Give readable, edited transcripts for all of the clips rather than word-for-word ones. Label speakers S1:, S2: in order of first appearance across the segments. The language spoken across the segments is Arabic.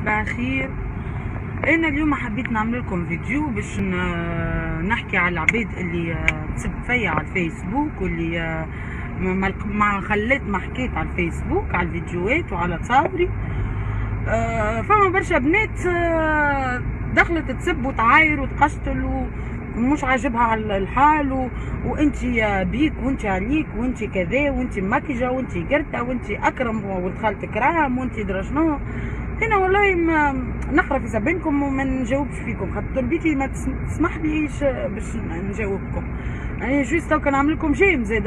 S1: صباح خير. انا اليوم حبيت نعمل لكم فيديو باش نحكي على العباد اللي تسب فيا على الفيسبوك، واللي ما خليت ما حكيت على الفيسبوك على الفيديوهات وعلى تصاوري. فما برشا بنات دخلت تسب وتعاير وتقشتل ومش عاجبها على الحال، وانت بيك وانت عليك وانت كذا وانت مكجه وانت قرده وانت اكرم وولد خالتك كرام وانت درا شنو. هنا والله ما نقرا في سبينكم وما نجاوبش فيكم، خاطر تربيتي ما تسمح ليش باش نجاوبكم. يعني جوست هاكا نعمل لكم جيم زيد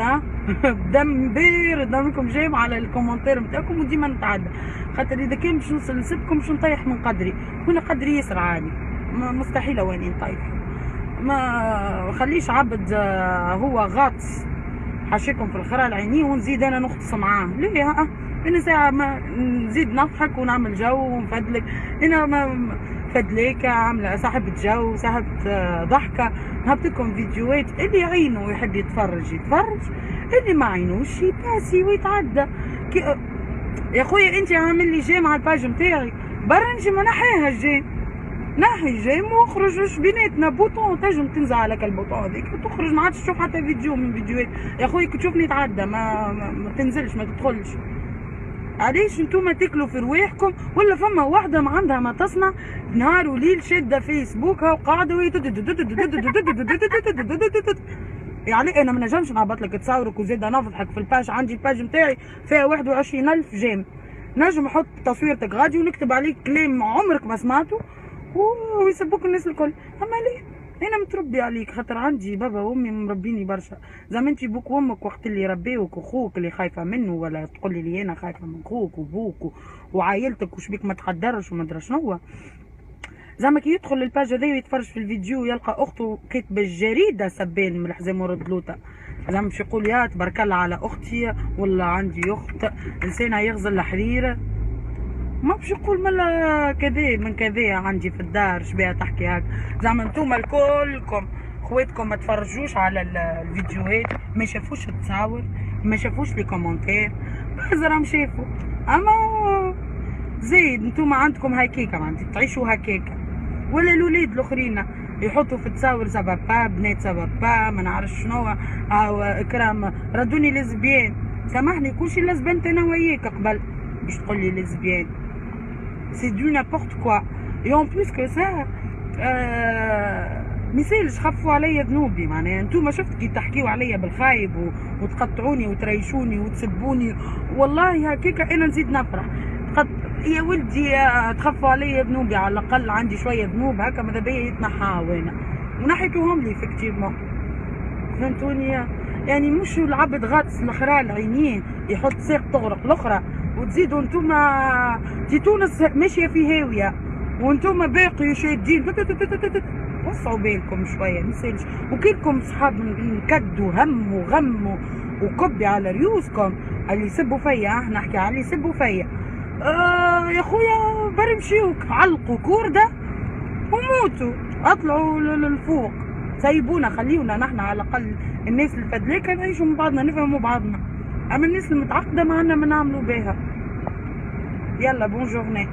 S1: دم بارد، نعمل لكم جيم على الكومنتير نتاعكم وديما نتعدى، خاطر اذا كان باش نوصل نسبكم باش نطيح من قدري، وانا قدري ياسر عالي، مستحيل واني نطيح. ما خليش عبد هو غاطس حاشيكم في الخرا العيني ونزيد انا نختص معاه. ليه انا ساعه ما نزيد نضحك ونعمل جو ونفدلك. انا ما فدليكه عامله صاحبه جو صاحبه ضحكه، نهبط لكم فيديوهات اللي يعينه ويحب يتفرج يتفرج، اللي ما عينوش يباسي ويتعدى. يا خويا انت عامل لي جيم على الباج نتاعي، برا نجي ما نحيها الجيم، نحي جيم واخرج واش بيناتنا بوطون تنجم تنزع على البوطون هذيك وتخرج، ما عادش تشوف حتى فيديو من فيديوهات. يا خويا كي تشوفني تعدى ما تنزلش ما تدخلش. علاش انتوما تاكلوا في رواحكم؟ ولا فما واحده ما عندها ما تصنع نهار وليل شاده فيسبوكها وقاعده يعني انا ما نجمش نعبط لك تصاورك وزيد نفضحك في الباج. عندي الباج نتاعي فيها 21,000 جيم، نجم نحط تصويرتك غادي ونكتب عليك كلام عمرك ما سمعته ويسبوك الناس الكل. اما ليه؟ انا متربي عليك خاطر عندي بابا وامي مربيني برشا. زعما انت بوك وامك وقت اللي ربيوك وخوك اللي خايفه منه، ولا تقول لي انا خايفه من خوك وبوك وعائلتك وش بيك ما تقدرش وما ادري شنو. زعما كي يدخل الباج هذا ويتفرج في الفيديو يلقى اخته كاتبه الجريده سبان من الحزام ورد لوطه، زعما باش يقول يا تبارك الله على اختي ولا عندي اخت انسانه يغزل الحريره. ما باش يقول ملا كذا من كذا عندي في الدار شبيها تحكي هاك. زعما انتوما الكلكم خواتكم ما تفرجوش على الفيديوهات، ما شافوش التصاور، ما شافوش لي كومنتير، راهم شافوا. اما زيد انتوما عندكم هكاكا معناتها تعيشوا هكاكا. ولا الولاد الاخرين يحطوا في التصاور سبب با بنات سبب با ما نعرفش شنو اكرام ردوني لزبيان. سامحني كلشي لزبنت انا وياك قبل باش تقول لي لزبيان. سي دو نابورت كوا اي اون بليس كو سا. ميسالش خفوا عليا ذنوبي، معناها انتوما شفت كي تحكيوا عليا بالخايب وتقطعوني وتريشوني وتسبوني، والله هكاكا انا نزيد نفرح. يا ولدي تخفوا عليا ذنوبي، على الاقل عندي شويه ذنوب هكا ماذا بيا يتنحاو انا ونحيتوهم لي فيكتيفمون. فهمتوني؟ يعني مش العبد غاطس الاخرى العينين يحط ساق تغرق الاخرى، وتزيدوا انتوما في تونس ماشيه في هاويه وانتوما باقي شادين. وسعوا بالكم شويه ميسالش. وكيلكم صحاب نكدوا هم وغم وكبي على ريوسكم اللي يسبوا فيا. نحكي على اللي يسبوا فيا. يا خويا برمشيوك علقوا كورده وموتوا اطلعوا للفوق، سيبونا خليونا نحن على الاقل الناس الفدلاكه نعيشوا مع بعضنا نفهموا بعضنا. اما الناس المتعقده ما عندنا ما نعملوا بها. يلا بون جورني.